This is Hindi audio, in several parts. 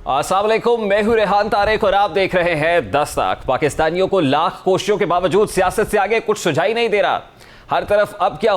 अस्सलाम वालेकुम, मैं हूं रेहान तारिक और आप देख रहे हैं 10 तक। पाकिस्तानियों को लाख कोशिशों के बावजूद सियासत से आगे कुछ सुझाई नहीं दे रहा। हर तरफ अब क्या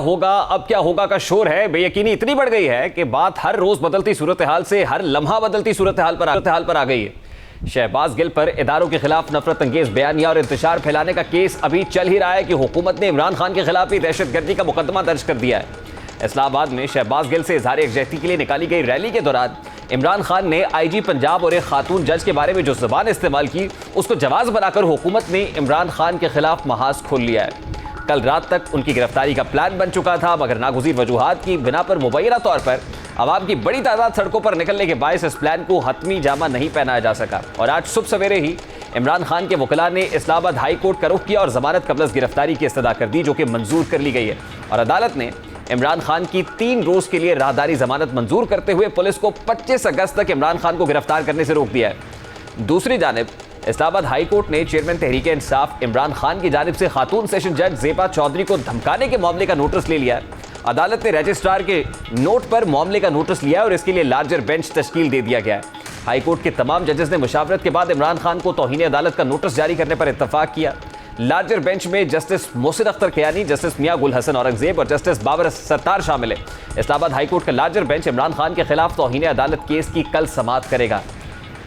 होगा का शोर है। बेयकीनी इतनी बढ़ गई है कि बात हर रोज बदलती सूरत हाल से हर लम्हा बदलती सूरत हाल पर आ गई है। शहबाज गिल पर इदारों के खिलाफ नफरत अंगेज बयानिया और इंतशार फैलाने का केस अभी चल ही रहा है कि हुकूमत ने इमरान खान के खिलाफ भी दहशतगर्दी का मुकदमा दर्ज कर दिया है। इस्लामाबाद में शहबाज गिल से इजहार यकजहती के लिए निकाली गई रैली के दौरान इमरान खान ने आईजी पंजाब और एक खातून जज के बारे में जो ज़बान इस्तेमाल की उसको जवाज़ बनाकर हुकूमत ने इमरान खान के खिलाफ महाज खोल लिया है। कल रात तक उनकी गिरफ्तारी का प्लान बन चुका था, मगर नागुज़ीर वजूहात की बिना पर मुबैना तौर पर आवाम की बड़ी तादाद सड़कों पर निकलने के बायस इस प्लान को हतमी जामा नहीं पहनाया जा सका। और आज सुबह सवेरे ही इमरान खान के वकला ने इस्लामाबाद हाई कोर्ट का रुख किया और जमानत कबल गिरफ्तारी की इस्तदा कर दी, जो कि मंजूर कर ली गई है। और अदालत ने इमरान खान की 3 रोज के लिए राहदारी जमानत मंजूर करते हुए पुलिस को 25 अगस्त तक इमरान खान को गिरफ्तार करने से रोक दिया है। दूसरी जानिब इस्लामाबाद हाई कोर्ट ने चेयरमैन तहरीक इंसाफ इमरान खान की जानिब से खातून सेशन जज ज़ेबा चौधरी को धमकाने के मामले का नोटिस ले लिया है। अदालत ने रजिस्ट्रार के नोट पर मामले का नोटिस लिया और इसके लिए लार्जर बेंच तश्कील दे दिया गया है। हाई कोर्ट के तमाम जजेस ने मुशावरत के बाद इमरान खान को तौहीन अदालत का नोटिस जारी करने पर इत्तफाक किया। लार्जर बेंच में जस्टिस मोहसिन अख्तर कियानी, जस्टिस मियां गुल हसन औरंगजेब और जस्टिस बाबर सत्तार शामिल है। इस्लामाबाद हाई कोर्ट का लार्जर बेंच इमरान खान के खिलाफ तौहीन अदालत केस की कल समाअत करेगा।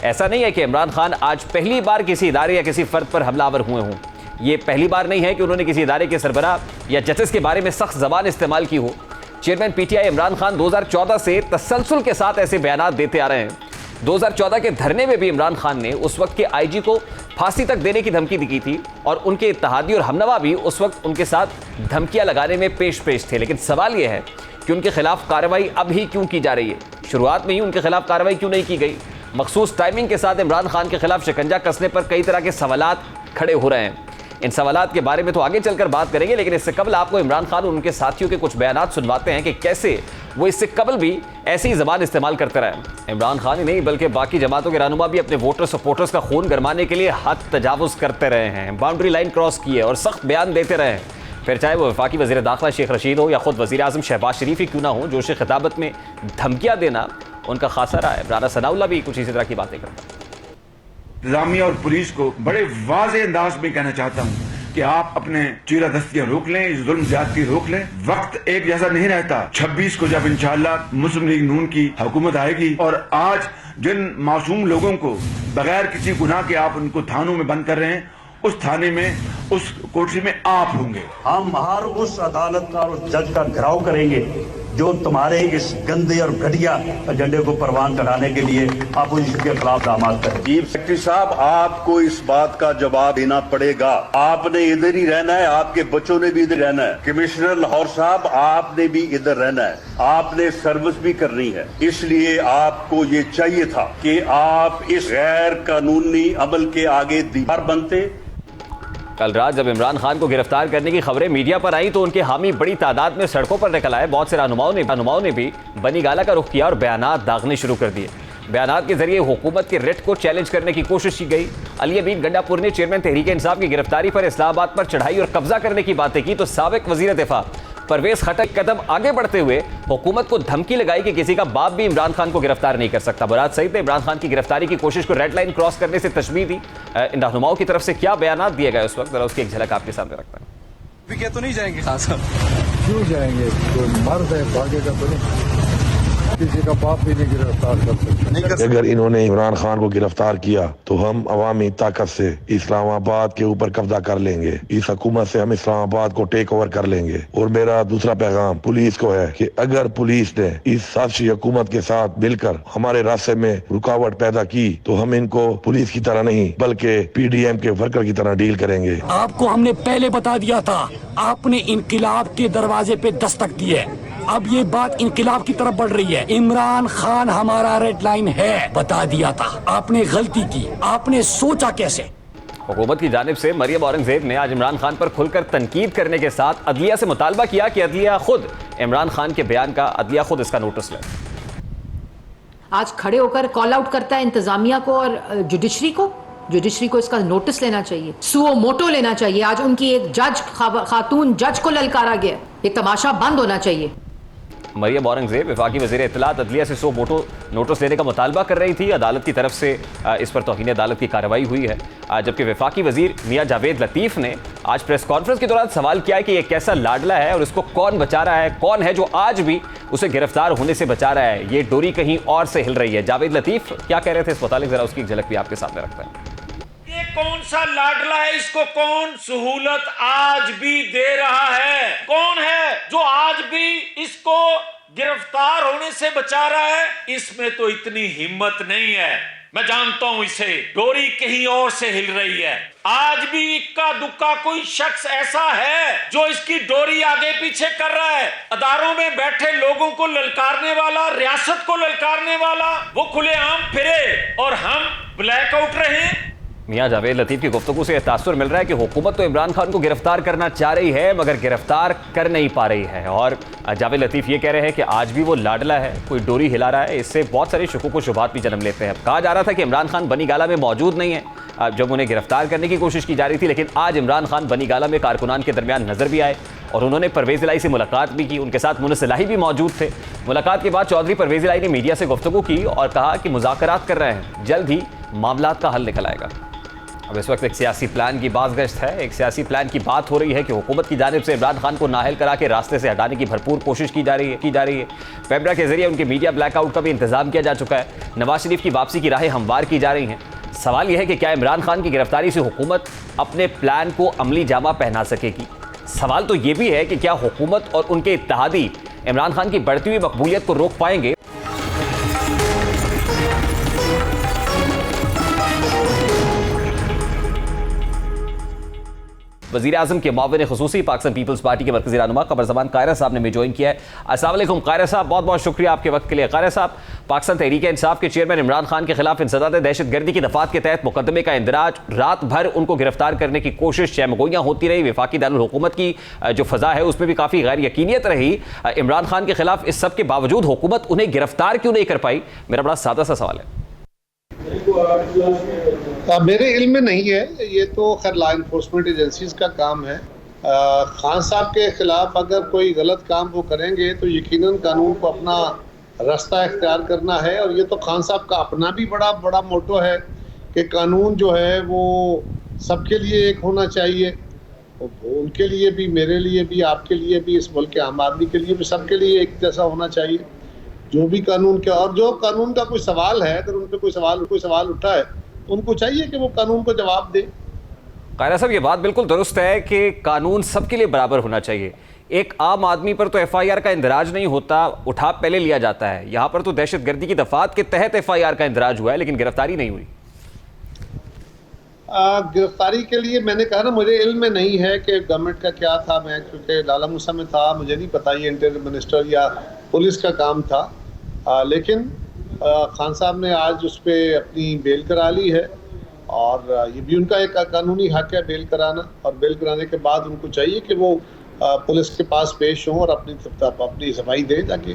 ऐसा नहीं है कि इमरान खान आज पहली बार किसी इदारे या किसी फर्द पर हमलावर हुए हों। ये पहली बार नहीं है कि उन्होंने किसी इदारे के सरबराह या जजेस के बारे में सख्त ज़बान इस्तेमाल की हो। चेयरमैन पीटीआई इमरान खान 2014 से तसलसल के साथ ऐसे बयान देते आ रहे हैं। 2014 के धरने में भी इमरान खान ने उस वक्त के आईजी को फांसी तक देने की धमकी दी थी और उनके इत्तेहादी और हमनवा भी उस वक्त उनके साथ धमकियां लगाने में पेश थे। लेकिन सवाल यह है कि उनके खिलाफ कार्रवाई अब ही क्यों की जा रही है? शुरुआत में ही उनके खिलाफ कार्रवाई क्यों नहीं की गई? मखसूस टाइमिंग के साथ इमरान खान के खिलाफ शिकंजा कसने पर कई तरह के सवालात खड़े हो रहे हैं। इन सवालात के बारे में तो आगे चलकर बात करेंगे, लेकिन इससे कबल आपको इमरान खान और उनके साथियों के कुछ बयानात सुनवाते हैं कि कैसे वो इससे कबल भी ऐसी ही ज़बान इस्तेमाल करते रहे। इमरान खान ही नहीं बल्कि बाकी जमातों के रहनुमा भी अपने वोटर सपोर्टर्स का खून गरमाने के लिए हद तजावुज़ करते रहे हैं, बाउंड्री लाइन क्रॉस की है और सख्त बयान देते रहे हैं। फिर चाहे वो वफाकी वज़ीर दाखिला शेख रशीद हो या खुद वज़ीर आज़म शहबाज शरीफ ही क्यों ना हो, जोश खिताबत में धमकियाँ देना उनका खासा रहा है। राना सनाउल्लाह भी कुछ इसी तरह की बातें करता है। इंतजामिया और पुलिस को बड़े वाज़ेह अंदाज में कहना चाहता हूँ कि आप अपने चीरा दस्तियां रोक लें, इस जुल्म ज्यादती रोक लें। वक्त एक जैसा नहीं रहता। 26 को जब इंशाअल्लाह मुस्लिम लीग नून की हुकूमत आएगी और आज जिन मासूम लोगों को बगैर किसी गुनाह के आप उनको थानों में बंद कर रहे हैं, उस थाने में, उस कोठरी में आप होंगे। हम हर उस अदालत का और जज का घेराव करेंगे जो तुम्हारे इस गंदे और घटिया एजेंडे को परवान चढ़ाने के लिए अपोजिशन के खिलाफ दामाद करें। चीफ सेक्रेटरी साहब, आपको इस बात का जवाब देना पड़ेगा। आपने इधर ही रहना है, आपके बच्चों ने भी इधर रहना है। कमिश्नर लाहौर साहब, आपने भी इधर रहना है, आपने सर्विस भी करनी है। इसलिए आपको ये चाहिए था कि आप इस गैर कानूनी अमल के आगे दीवार बनते। कल रात जब इमरान खान को गिरफ्तार करने की खबरें मीडिया पर आई तो उनके हामी बड़ी तादाद में सड़कों पर निकल आए। बहुत से रहनुमाओं ने भी बनी गाला का रुख किया और बयानात दागने शुरू कर दिए। बयानात के जरिए हुकूमत के रिट को चैलेंज करने की कोशिश की गई। अली अमीन गंडापुर ने चेयरमैन तहरीक इंसाफ की गिरफ्तारी पर इस्लामाबाद पर चढ़ाई और कब्जा करने की बातें की तो साबिक वजीर दिफा परवेज खटक कदम आगे बढ़ते हुए हुकूमत को धमकी लगाई कि किसी का बाप भी इमरान खान को गिरफ्तार नहीं कर सकता। बरात सईद ने इमरान खान की गिरफ्तारी की कोशिश को रेड लाइन क्रॉस करने से तशबीह दी। इन रहनुमाओं की तरफ से क्या बयानात दिए गए उस वक्त, जरा उसकी एक झलक आपके सामने रखता है। क्या तो नहीं जाएंगे? खास क्यों जाएंगे? तो मर्द है, भागेगा तो नहीं। किसी का बाप भी नहीं गिरफ्तार कर सकते। अगर इन्होंने इमरान खान को गिरफ्तार किया तो हम अवामी ताकत से इस्लामाबाद के ऊपर कब्जा कर लेंगे। इस हुकूमत से हम इस्लामाबाद को टेक ओवर कर लेंगे। और मेरा दूसरा पैगाम पुलिस को है कि अगर पुलिस ने इस साजिशी हुकूमत के साथ मिलकर हमारे रास्ते में रुकावट पैदा की तो हम इनको पुलिस की तरह नहीं बल्कि पीडीएम के वर्कर की तरह डील करेंगे। आपको हमने पहले बता दिया था, आपने इनकिलाब के दरवाजे पे दस्तक दी है। अब ये बात इनकिलाब की तरफ बढ़ रही है। इमरान खान हमारा रेड लाइन है, बता दिया था। आपने गलती की, आपने सोचा कैसे? हुकूमत की जानिब से मरियम औरंगजेब ने आज इमरान खान पर खुलकर तनकीद करने के साथ अदलिया से मुतालबा किया कि अदलिया खुद इमरान खान के बयान का अदलिया खुद इसका नोटिस ले। आज खड़े होकर कॉल आउट करता है इंतजामिया को और जुडिशरी को इसका नोटिस लेना चाहिए, सुओ मोटो लेना चाहिए। आज उनकी एक जज खातून जज को ललकारा गया। ये तमाशा बंद होना चाहिए। मरियम औरंगजेब वफाकी वज़ीर इत्तलात अदलिया से 100 मोटो नोटिस लेने का मुतालबा कर रही थी। अदालत की तरफ से इस पर तौहीन अदालत की कार्रवाई हुई है, जबकि वफाकी वज़ीर मियां जावेद लतीफ़ ने आज प्रेस कॉन्फ्रेंस के दौरान सवाल किया है कि यह कैसा लाडला है और इसको कौन बचा रहा है, कौन है जो आज भी उसे गिरफ्तार होने से बचा रहा है, ये डोरी कहीं और से हिल रही है। जावेद लतीफ़ क्या कह रहे थे इस मुतालिक, जरा उसकी एक झलक भी आपके सामने रखते हैं। ये कौन सा लाडला है, इसको कौन सहूलत आज भी दे रहा है? कौन है जो आज भी इसको गिरफ्तार होने से बचा रहा है? इसमें तो इतनी हिम्मत नहीं है। मैं जानता हूं इसे, डोरी कहीं और से हिल रही है। आज भी इक्का दुक्का कोई शख्स ऐसा है जो इसकी डोरी आगे पीछे कर रहा है। अदारों में बैठे लोगों को ललकारने वाला, रियासत को ललकारने वाला, वो खुलेआम फिरे और हम ब्लैकआउट रहे। मियां जावेद लतीफ़ की गुफ्तगू से यह तासुर मिल रहा है कि हुकूमत तो इमरान खान को गिरफ्तार करना चाह रही है मगर गिरफ्तार कर नहीं पा रही है। और जावेद लतीफ़ ये कह रहे हैं कि आज भी वो लाडला है, कोई डोरी हिला रहा है। इससे बहुत सारे शुकूक व शुबहात भी जन्म लेते हैं। कहा जा रहा था कि इमरान खान बनीगाला में मौजूद नहीं है जब उन्हें गिरफ्तार करने की कोशिश की जा रही थी, लेकिन आज इमरान खान बनीगाला में कारकुनान के दरमियान नजर भी आए और उन्होंने परवेज़ इलाही से मुलाकात भी की। उनके साथ मुनस इलाही भी मौजूद थे। मुलाकात के बाद चौधरी परवेज़ इलाही ने मीडिया से गुफ्तगू की और कहा कि मुज़ाकरात कर रहे हैं, जल्द ही मामलात का हल निकल आएगा। अब इस वक्त एक सियासी प्लान की बाज़गश्त है। एक सियासी प्लान की बात हो रही है कि हुकूमत की जानिब से इमरान खान को नाअहल करा के रास्ते से हटाने की भरपूर कोशिश की जा रही है। पेब्रा के जरिए उनके मीडिया ब्लैकआउट का भी इंतजाम किया जा चुका है। नवाज शरीफ की वापसी की राहें हमवार की जा रही हैं। सवाल यह है कि क्या इमरान खान की गिरफ्तारी से हुकूमत अपने प्लान को अमली जामा पहना सकेगी? सवाल तो यह भी है कि क्या हुकूमत और उनके इत्तेहादी इमरान खान की बढ़ती हुई मकबूलियत को रोक पाएंगे? वज़ीर आज़म के मुआविन ख़ुसूसी पाकिस्तान पीपल्स पार्टी के मरकज़ी रहनुमा क़मर ज़मान कायरा साहब ने हमें ज्वाइन किया है। अस्सलाम वालेकुम कायरा साहब, बहुत बहुत शुक्रिया आपके वक्त के लिए। कायरा साहब, पाकिस्तान तहरीक इंसाफ के चेयरमैन इमरान खान के खिलाफ इंसदाद दहशतगर्दी की दफ़ात के तहत मुकदमे का इंदराज, रात भर उनको गिरफ्तार करने की कोशिश, चहमगोइयाँ होती रही। वफाकी दारुल हुकूमत की जो फ़ज़ा है उसमें भी काफ़ी गैर यकीनियत रही इमरान खान के खिलाफ। इस सब के बावजूद हुकूमत उन्हें गिरफ्तार क्यों नहीं कर पाई? मेरा बड़ा सादा सा सवाल है। मेरे इल्म में नहीं है, ये तो खैर लॉ इन्फोर्समेंट एजेंसीज का काम है। खान साहब के खिलाफ अगर कोई गलत काम वो करेंगे तो यकीनन कानून को अपना रास्ता इख्तियार करना है। और ये तो खान साहब का अपना भी बड़ा बड़ा मोटो है कि कानून जो है वो सबके लिए एक होना चाहिए, उनके लिए भी, मेरे लिए भी, आपके लिए भी, इस मुल्क के आम आदमी के लिए भी, सबके लिए एक जैसा होना चाहिए। जो भी कानून के, और जो कानून का कोई सवाल है, अगर उन पर कोई सवाल उठा है, उनको चाहिए कि वो कानून को जवाब दे। कायरा साहब, ये बात बिल्कुल दुरुस्त है कि कानून सबके लिए बराबर होना चाहिए। एक आम आदमी पर तो FIR का इंदराज नहीं होता, उठा पहले लिया जाता है। यहाँ पर तो दहशतगर्दी की दफात के तहत FIR का इंदराज हुआ है लेकिन गिरफ्तारी नहीं हुई। गिरफ्तारी के लिए मैंने कहा ना, मुझे इल्म में नहीं है कि गवर्नमेंट का क्या था। मैं क्योंकि लाला मूसा में था, मुझे नहीं पता ये इंटीरियर मिनिस्टर या पुलिस का काम था। लेकिन खान साहब ने आज उस पर अपनी बेल करा ली है और ये भी उनका एक कानूनी हक है बेल कराना। और बेल कराने के बाद उनको चाहिए कि वो पुलिस के पास पेश हों और अपनी सफाई दें जाके।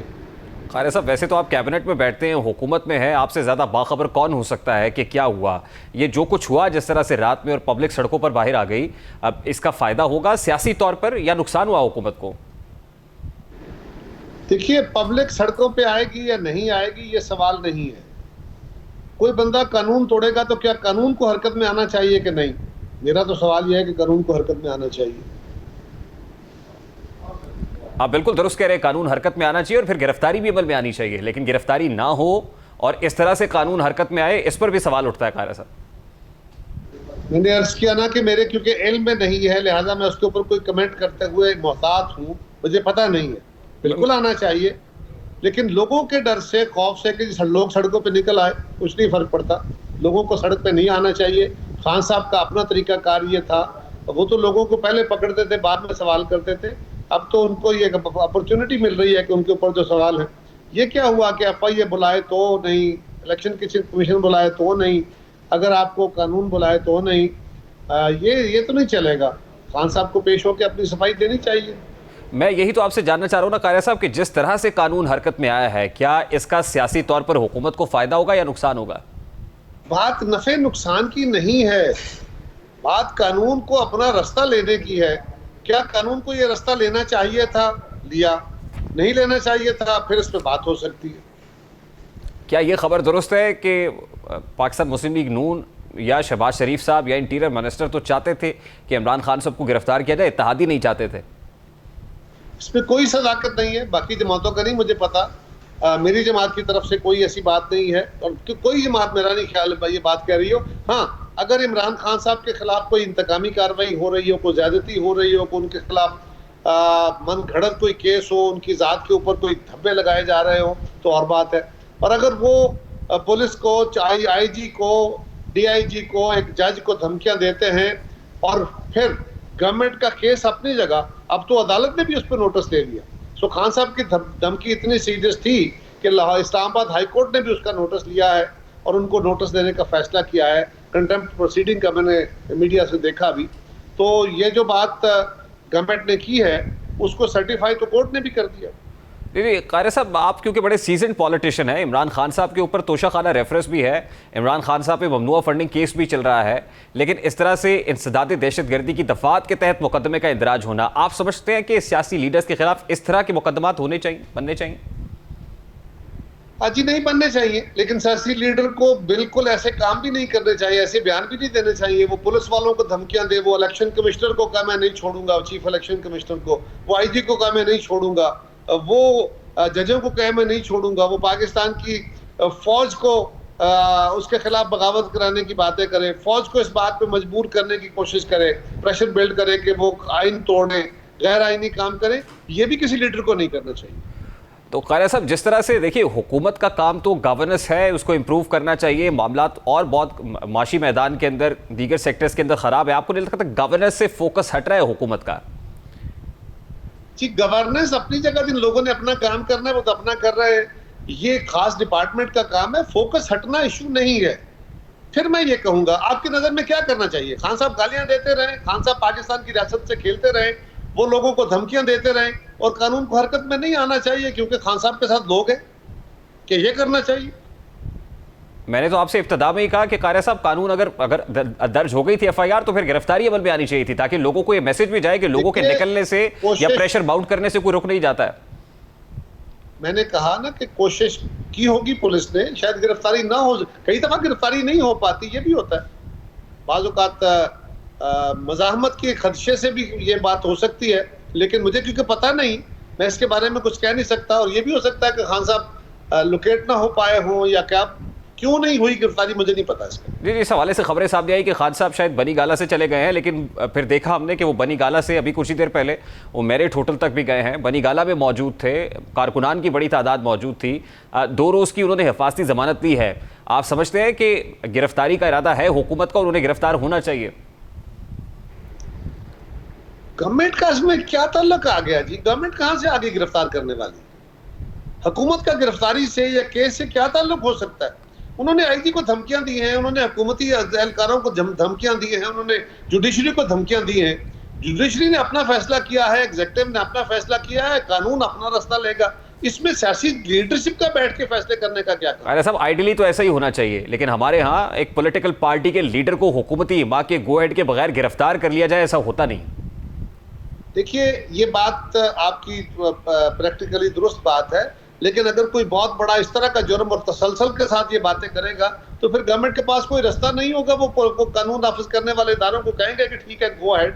खारे साहब, वैसे तो आप कैबिनेट में बैठते हैं, हुकूमत में है, आपसे ज़्यादा बाखबर कौन हो सकता है कि क्या हुआ? ये जो कुछ हुआ जिस तरह से रात में और पब्लिक सड़कों पर बाहर आ गई, अब इसका फ़ायदा होगा सियासी तौर पर या नुकसान हुआ हुकूमत को? देखिए, पब्लिक सड़कों पे आएगी या नहीं आएगी ये सवाल नहीं है। कोई बंदा कानून तोड़ेगा तो क्या कानून को हरकत में आना चाहिए कि नहीं? मेरा तो सवाल यह है कि कानून को हरकत में आना चाहिए। आप बिल्कुल दुरुस्त कह रहे हैं, कानून हरकत में आना चाहिए और फिर गिरफ्तारी भी अमल में आनी चाहिए। लेकिन गिरफ्तारी ना हो और इस तरह से कानून हरकत में आए, इस पर भी सवाल उठता है। कायरा साहब, मैंने अर्ज किया ना कि मेरे क्योंकि इल्म में नहीं है, लिहाजा मैं उसके ऊपर कोई कमेंट करते हुए मोहतात हूँ, मुझे पता नहीं है। बिल्कुल आना चाहिए, लेकिन लोगों के डर से, खौफ से कि लोग सड़कों पे निकल आए, कुछ नहीं फर्क पड़ता। लोगों को सड़क पे नहीं आना चाहिए। खान साहब का अपना तरीकाकार ये था, वो तो लोगों को पहले पकड़ते थे, बाद में सवाल करते थे। अब तो उनको ये अपॉर्चुनिटी मिल रही है कि उनके ऊपर जो सवाल है, ये क्या हुआ कि FIA बुलाए तो नहीं, इलेक्शन कमीशन बुलाए तो नहीं, अगर आपको कानून बुलाए तो नहीं, ये तो नहीं चलेगा। खान साहब को पेश होकर अपनी सफाई देनी चाहिए। मैं यही तो आपसे जानना चाह रहा हूँ ना कायरा साहब कि जिस तरह से कानून हरकत में आया है, क्या इसका सियासी तौर पर हुकूमत को फायदा होगा या नुकसान होगा? बात नफे नुकसान की नहीं है, बात कानून को अपना रास्ता लेने की है। क्या कानून को ये रास्ता लेना चाहिए था? लिया। नहीं लेना चाहिए था, फिर इस पर बात हो सकती है। क्या ये खबर दुरुस्त है कि पाकिस्तान मुस्लिम लीग नून या शहबाज शरीफ साहब या इंटीरियर मिनिस्टर तो चाहते थे कि इमरान खान साहब को गिरफ्तार किया जाए, इत्तेहादी नहीं चाहते थे? इसमें कोई सदाकत नहीं है, बाकी जमातों का नहीं मुझे पता। मेरी जमात की तरफ से कोई ऐसी बात नहीं है, और कोई जमात मेरा नहीं ख्याल ये बात कह रही हो। हाँ, अगर इमरान खान साहब के खिलाफ कोई इंतकामी कार्रवाई हो रही हो, कोई ज्यादती हो रही हो, कोई उनके खिलाफ मन घड़त कोई केस हो, उनकी जात के ऊपर कोई धब्बे लगाए जा रहे हो, तो और बात है। और अगर वो पुलिस को, आईजी को, डीआईजी को, एक जज को धमकियां देते हैं और फिर गवर्नमेंट का केस अपनी जगह, अब तो अदालत ने भी उस पर नोटिस दे दिया। सो खान साहब की धमकी इतनी सीरियस थी कि इस्लामाबाद हाई कोर्ट ने भी उसका नोटिस लिया है और उनको नोटिस देने का फैसला किया है। कंटेम्प्ट प्रोसीडिंग का मैंने मीडिया से देखा भी। तो ये जो बात गवर्नमेंट ने की है उसको सर्टिफाई तो कोर्ट ने भी कर दिया। कारी साहब, आप क्योंकि बड़े सीजन पॉलिटिशियन हैं, इमरान खान साहब के ऊपर तोशाखाना रेफरेंस भी है, इमरान खान साहब पे ममनुआ फंडिंग केस भी चल रहा है, लेकिन इस तरह से इंसदादी दहशतगर्दी की दफात के तहत मुकदमे का इंदराज होना, आप समझते हैं कि सियासी लीडर्स के खिलाफ इस तरह के मुकदमात होने चाहिए, बनने चाहिए? जी नहीं बनने चाहिए, लेकिन सियासी लीडर को बिल्कुल ऐसे काम भी नहीं करने चाहिए, ऐसे बयान भी नहीं देने चाहिए। वो पुलिस वालों को धमकियां दे, वो इलेक्शन कमिश्नर को कहा मैं नहीं छोड़ूंगा, चीफ इलेक्शन कमिश्नर को, वो आईजी को कहा मैं नहीं छोड़ूंगा, वो जजों को कहे मैं नहीं छोड़ूंगा, वो पाकिस्तान की फौज को उसके खिलाफ बगावत कराने की बातें करे, फौज को इस बात पे मजबूर करने की कोशिश करे, प्रेशर बिल्ड करे कि वो आइन तोड़े, गैर आइनी काम करें, ये भी किसी लीडर को नहीं करना चाहिए। तो कारी साहब, जिस तरह से देखिए, हुकूमत का काम तो गवर्नेंस है, उसको इम्प्रूव करना चाहिए, मामलात और बहुत माशी मैदान के अंदर, दीगर सेक्टर्स के अंदर खराब है, आपको नहीं लगता गवर्नेंस से फोकस हट रहा है हुकूमत का? जी, गवर्नेंस अपनी जगह, जिन लोगों ने अपना काम करना है वो तो अपना कर रहे हैं, ये खास डिपार्टमेंट का काम है, फोकस हटना इशू नहीं है। फिर मैं ये कहूंगा, आपकी नजर में क्या करना चाहिए? खान साहब गालियां देते रहे, खान साहब पाकिस्तान की रियासत से खेलते रहे, वो लोगों को धमकियां देते रहे और कानून को हरकत में नहीं आना चाहिए क्योंकि खान साहब के साथ लोग हैं, कि ये करना चाहिए। मैंने तो आपसे इब्तिदा में ही कहा कि कारी साहब, कानून अगर दर्ज हो गई थी एफआईआर तो फिर गिरफ्तारी अमल में आनी चाहिए थी, ताकि लोगों को ये मैसेज भी जाए कि लोगों के निकलने से या प्रेशर माउंट करने से कोई रुक नहीं जाता है। मैंने कहा ना कि कोशिश की होगी पुलिस ने, शायद गिरफ्तारी ना हो, कई दफा गिरफ्तारी नहीं हो पाती, ये भी होता है। बाज़ औक़ात मज़ाहमत के खदशे से भी ये बात हो सकती है, लेकिन मुझे क्योंकि पता नहीं, मैं इसके बारे में कुछ कह नहीं सकता। और ये भी हो सकता है कि खान साहब लोकेट ना हो पाए हों या क्या, क्यों नहीं हुई गिरफ्तारी मुझे नहीं पता इसका। जी, इस हवाले से खबरें सामने आई कि खान साहब शायद बनी गाला से चले गए हैं, लेकिन फिर देखा हमने कि वो बनी गाला से अभी कुछ ही देर पहले वो मेरिट होटल तक भी गए हैं, बनी गाला में मौजूद थे, कारकुनान की बड़ी तादाद मौजूद थी, 2 रोज़ की उन्होंने हिफाजती ज़मानत ली है। आप समझते हैं कि गिरफ्तारी का इरादा है हुकूमत का और उन्हें गिरफ्तार होना चाहिए? गवर्नमेंट का इसमें क्या ताल्लुक आ गया जी? गवर्नमेंट कहां से आगे गिरफ्तार करने वाली? हुकूमत का गिरफ्तारी से या केस से क्या ताल्लुक हो सकता है? उन्होंने आईजी को धमकियां दी हैं, उन्होंने हुकूमती एहलकारों को धमकियां दी हैं, उन्होंने जुडिशरी को धमकियां दी हैं। जुडिशरी ने अपना फैसला किया है, एग्जीक्यूटिव ने अपना फैसला किया है, कानून अपना रास्ता लेगा। इसमें सियासी लीडरशिप का बैठ के फैसले करने का क्या काम? अरे साहब, आइडियली तो ऐसा ही होना चाहिए, लेकिन हमारे यहाँ एक पॉलिटिकल पार्टी के लीडर को हुकूमती हिमा के गो हेड के बगैर गिरफ्तार कर लिया जाए, ऐसा होता नहीं। देखिए, ये बात आपकी प्रैक्टिकली दुरुस्त बात है, लेकिन अगर कोई बहुत बड़ा इस तरह का जुर्म और तसलसल के साथ ये बातें करेगा तो फिर गवर्नमेंट के पास कोई रास्ता नहीं होगा। वो कानून नाफिज करने वाले इदारों को कहेंगे कि ठीक है, गो अहेड।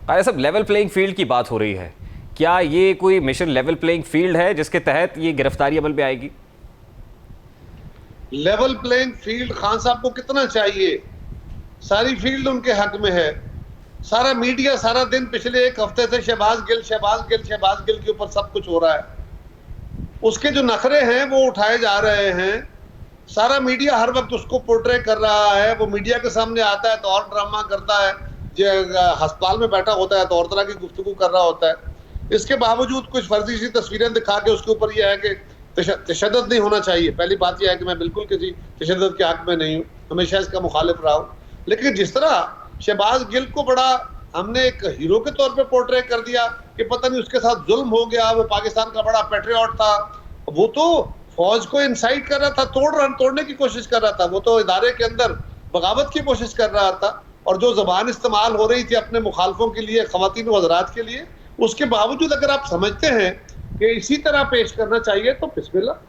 अरे सब लेवल प्लेइंग फील्ड की बात हो रही है, क्या ये कोई मिशन लेवल प्लेइंग फील्ड है जिसके तहत ये गिरफ्तारी अमल में आएगी? लेवल प्लेइंग फील्ड खान साहब को कितना चाहिए? सारी फील्ड उनके हक में है। सारा मीडिया सारा दिन पिछले 1 हफ्ते से शहबाज गिल के ऊपर सब कुछ हो रहा है। उसके जो नखरे हैं वो उठाए जा रहे हैं, सारा मीडिया हर वक्त उसको पोर्ट्रे कर रहा है। वो मीडिया के सामने आता है तो और ड्रामा करता है, जो अस्पताल में बैठा होता है तो और तरह की गुफ्तगू कर रहा होता है। इसके बावजूद कुछ फर्जी सी तस्वीरें दिखा के उसके ऊपर यह है कि तशद्दुद नहीं होना चाहिए। पहली बात यह है कि मैं बिल्कुल किसी तशद्दुद के हक में नहीं हूँ, हमेशा इसका मुखालिफ रहा हूँ। लेकिन जिस तरह शहबाज गिल को बड़ा हमने एक हीरो के तौर पे पोर्ट्रे कर दिया कि पता नहीं उसके साथ जुल्म हो गया, वो पाकिस्तान का बड़ा पैट्रियट था, वो तो फौज को इंसाइट कर रहा था, तोड़ने की कोशिश कर रहा था, वो तो इदारे के अंदर बगावत की कोशिश कर रहा था। और जो जबान इस्तेमाल हो रही थी अपने मुखालफों के लिए, खवातीन व हज़रात के लिए, उसके बावजूद अगर आप समझते हैं कि इसी तरह पेश करना चाहिए तो बिस्मिल्लाह।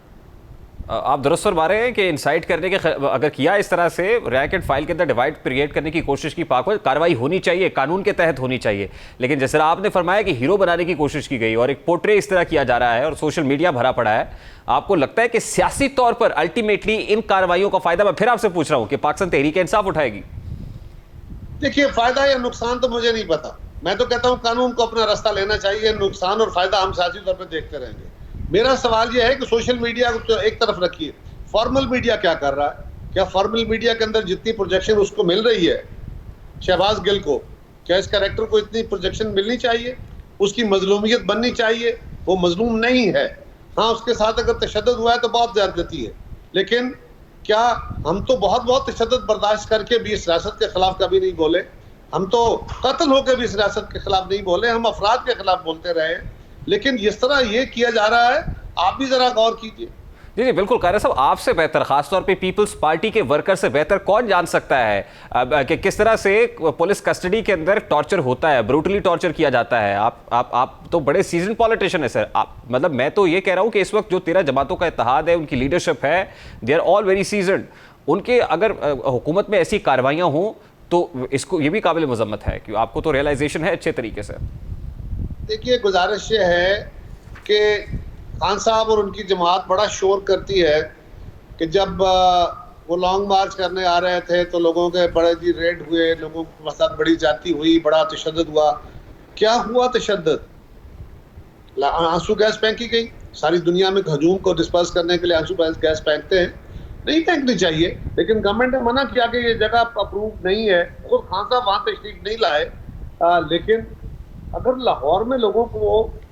आप दुरुस्त फरमा रहे हैं कि इंसाइट करने के अगर किया इस तरह से रैंक एंड फाइल के अंदर डिवाइड क्रिएट करने की कोशिश की, पाक कार्रवाई होनी चाहिए, कानून के तहत होनी चाहिए। लेकिन जिस तरह आपने फरमाया कि हीरो बनाने की कोशिश की गई और एक पोर्ट्रे इस तरह किया जा रहा है और सोशल मीडिया भरा पड़ा है, आपको लगता है कि सियासी तौर पर अल्टीमेटली इन कार्रवाइयों का फायदा, मैं फिर आपसे पूछ रहा हूं, कि पाकिस्तान तहरीक इंसाफ उठाएगी? देखिए, फायदा या नुकसान तो मुझे नहीं पता। मैं तो कहता हूं कानून को अपना रास्ता लेना चाहिए, नुकसान और फायदा हम सियासी तौर पर देखते रहेंगे। मेरा सवाल यह है कि सोशल मीडिया को तो एक तरफ रखिए, फॉर्मल मीडिया क्या कर रहा है? क्या फॉर्मल मीडिया के अंदर जितनी प्रोजेक्शन उसको मिल रही है शहबाज गिल को, क्या इस कैरेक्टर को इतनी प्रोजेक्शन मिलनी चाहिए? उसकी मजलूमियत बननी चाहिए? वो मजलूम नहीं है। हाँ, उसके साथ अगर तशद्दुद हुआ है तो बहुत ज्यादती है, लेकिन क्या हम तो बहुत तशद्दुद बर्दाश्त करके भी इस रियासत के खिलाफ कभी नहीं बोले? हम तो कत्ल होकर भी इस रियासत के खिलाफ नहीं बोले, हम अफराद के खिलाफ बोलते रहे। लेकिन इस तरह ये किया जा रहा है, आप भी जरा गौर कीजिए। जी जी बिल्कुल, कायरा साहब, आपसे बेहतर, खासतौर पे पीपल्स पार्टी के वर्कर से बेहतर कौन जान सकता है कि किस तरह से पुलिस कस्टडी के अंदर टॉर्चर होता है, ब्रूटली टॉर्चर किया जाता है? आप तो बड़े सीजन पॉलिटिशियन है सर। मतलब मैं तो ये कह रहा हूँ कि इस वक्त जो 13 जमातों का इत्तेहाद है, उनकी लीडरशिप है, they are all very seasoned. उनके अगर हुकूमत में ऐसी कार्रवाइयाँ हों तो इसको ये भी काबिल मजम्मत है कि आपको तो रियलाइजेशन है अच्छे तरीके से। देखिए, गुजारिश ये है कि खान साहब और उनकी जमात बड़ा शोर करती है कि जब वो लॉन्ग मार्च करने आ रहे थे तो लोगों के बड़े जी रेड हुए, लोगों के साथ बड़ी जाती हुई, बड़ा तशद्दुद हुआ। क्या हुआ तशद्दुद? आंसू गैस फेंकी गई। सारी दुनिया में हजूम को डिस्पर्स करने के लिए आंसू गैस फेंकते हैं, नहीं फेंकनी चाहिए, लेकिन गवर्नमेंट ने मना किया कि ये जगह अप्रूव नहीं है। खुद खान साहब वहाँ तशरीफ नहीं लाए, लेकिन अगर लाहौर में लोगों को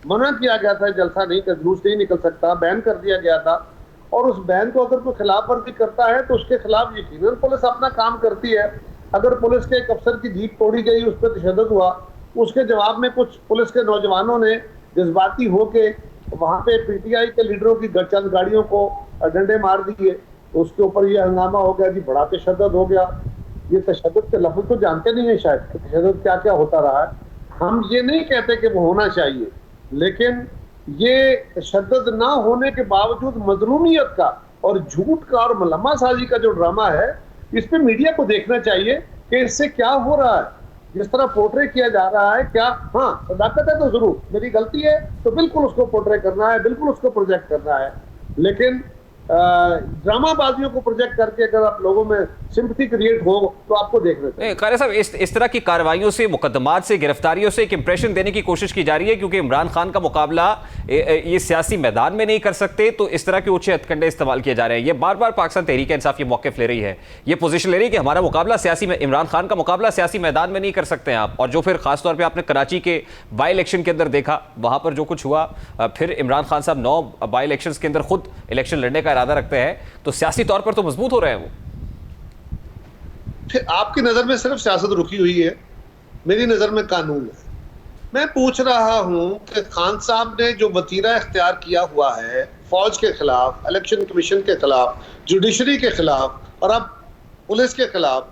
मना किया गया था, जलसा नहीं कर, जुलूस नहीं निकल सकता, बैन कर दिया गया था, और उस बैन को अगर कोई खिलाफ वर्जी करता है तो उसके खिलाफ यकीनन पुलिस अपना काम करती है। अगर पुलिस के एक अफसर की जीप तोड़ी गई, उस पर तशद्दुद हुआ, उसके जवाब में कुछ पुलिस के नौजवानों ने जज्बाती होके वहाँ पे पीटीआई के लीडरों की चंद गाड़ियों को डंडे मार दिए, उसके ऊपर ये हंगामा हो गया जी, बड़ा तशद्दुद हो गया। ये तशद्दुद के लफ्ज़ तो जानते नहीं है शायद, तशद्दुद क्या क्या होता रहा है। हम ये नहीं कहते कि वो होना चाहिए, लेकिन ये तशद्दुद ना होने के बावजूद मजलूमियत का और झूठ का और मलम्मासाजी का जो ड्रामा है, इस पे मीडिया को देखना चाहिए कि इससे क्या हो रहा है, जिस तरह पोर्ट्रे किया जा रहा है। क्या हाँ, सदाकत है तो जरूर, मेरी गलती है तो बिल्कुल उसको पोर्ट्रे करना है, बिल्कुल उसको प्रोजेक्ट करना है, लेकिन ड्रामाबाजियों को प्रोजेक्ट करके अगर आप लोगों में सिंपैथी क्रिएट हो तो आपको देखना चाहिए। कायरा साहब, इस तरह की कार्रवाइयों से, मुकदमात से, गिरफ्तारियों से एक इंप्रेशन देने की कोशिश की जा रही है, क्योंकि इमरान खान का मुकाबला ये सियासी मैदान में नहीं कर सकते, तो इस तरह के ऊंचे हथकंडे इस्तेमाल किए जा रहे हैं। ये बार बार पाकिस्तान तहरीक इंसाफ ये मौक़िफ़ ले रही है, ये पोजीशन ले रही है कि हमारा मुकाबला इमरान खान का मुकाबला सियासी मैदान में नहीं कर सकते हैं आप। और जो फिर खासतौर पर आपने कराची के बाई इलेक्शन के अंदर देखा, वहाँ पर जो कुछ हुआ, फिर इमरान खान साहब 9 बाई इलेक्शन के अंदर खुद इलेक्शन लड़ने का इरादा रखते हैं, तो सियासी तौर पर तो मजबूत हो रहे हैं वो। फिर आपकी नजर में सिर्फ सियासत रुकी हुई है, मेरी नजर में कानून है। मैं पूछ रहा हूं कि खान साहब ने जो वतीरा इख्तियार किया हुआ है फौज के खिलाफ, इलेक्शन कमीशन के खिलाफ, जुडिशरी के खिलाफ और अब पुलिस के खिलाफ,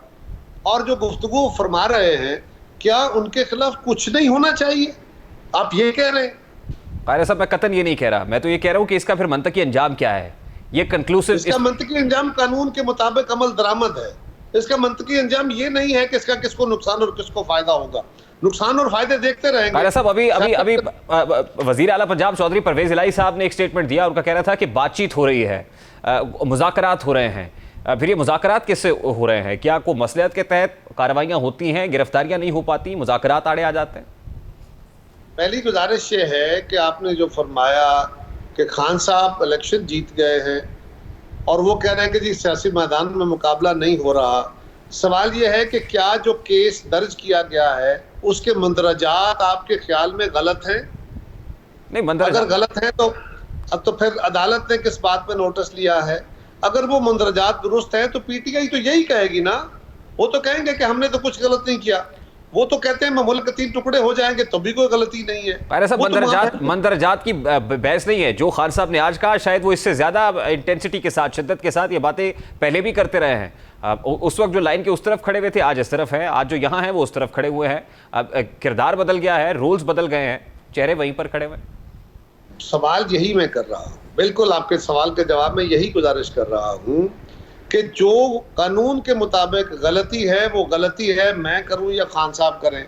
और जो गुफ्तगू फरमा रहे हैं, क्या उनके खिलाफ कुछ नहीं होना चाहिए? आप ये कह रहे हैं? कायरा साहब, मैं कतन ये नहीं कह रहा, मैं तो ये कह रहा हूं कि इसका फिर मंतकी अंजाम क्या है, ये कंक्लूसिव। इसका मंतकी अंजाम कानून के मुताबिक अमल दरामद है। इसका मंतकी अंजाम ये नहीं है कि इसका किसको नुकसान और किसको फायदा होगा। नुकसान और फायदे देखते रहेंगे। कायरा साहब, अभी वजीर आला पंजाब चौधरी परवेज इलाही साहब ने एक स्टेटमेंट दिया, उनका कहना था कि बातचीत हो रही है, मुज़ाकरात हो रहे हैं। फिर ये मुज़ाकरात किससे हो रहे हैं? क्या कोई मसलियत के तहत कार्रवाइयाँ होती हैं, गिरफ्तारियाँ नहीं हो पाती, मुज़ाकरात आड़े आ जाते हैं? पहली गुजारिश ये है कि आपने जो फरमाया कि खान साहब इलेक्शन जीत गए हैं और वो कह रहे हैं कि जी सियासी मैदान में मुकाबला नहीं हो रहा। सवाल ये है कि क्या जो केस दर्ज किया गया है उसके मंदरजात आपके ख्याल में गलत हैं? नहीं, अगर गलत है तो अब तो फिर अदालत ने किस बात पे नोटिस लिया है? अगर वो मंदरजात दुरुस्त है तो पीटीआई तो यही कहेगी ना, वो तो कहेंगे कि हमने तो कुछ गलत नहीं किया। वो तो कहते हैं मुल्क के 3 टुकड़े हो जाएंगे तो भी कोई गलती नहीं है। अरे सब मंदरजात की बहस नहीं है। जो खान साहब ने आज कहा, शायद वो इससे ज्यादा इंटेंसिटी के साथ, शिद्दत के साथ ये बातें पहले भी करते रहे हैं। उस वक्त जो लाइन के उस तरफ खड़े हुए थे, आज इस तरफ हैं। आज जो यहाँ हैं वो उस तरफ खड़े हुए हैं। अब किरदार बदल गया है, रूल्स बदल गए हैं। चेहरे वहीं पर खड़े हुए। सवाल यही मैं कर रहा हूँ, बिल्कुल आपके सवाल के जवाब में यही गुजारिश कर रहा हूँ कि जो कानून के मुताबिक गलती है वो गलती है, मैं करूं या खान साहब करें,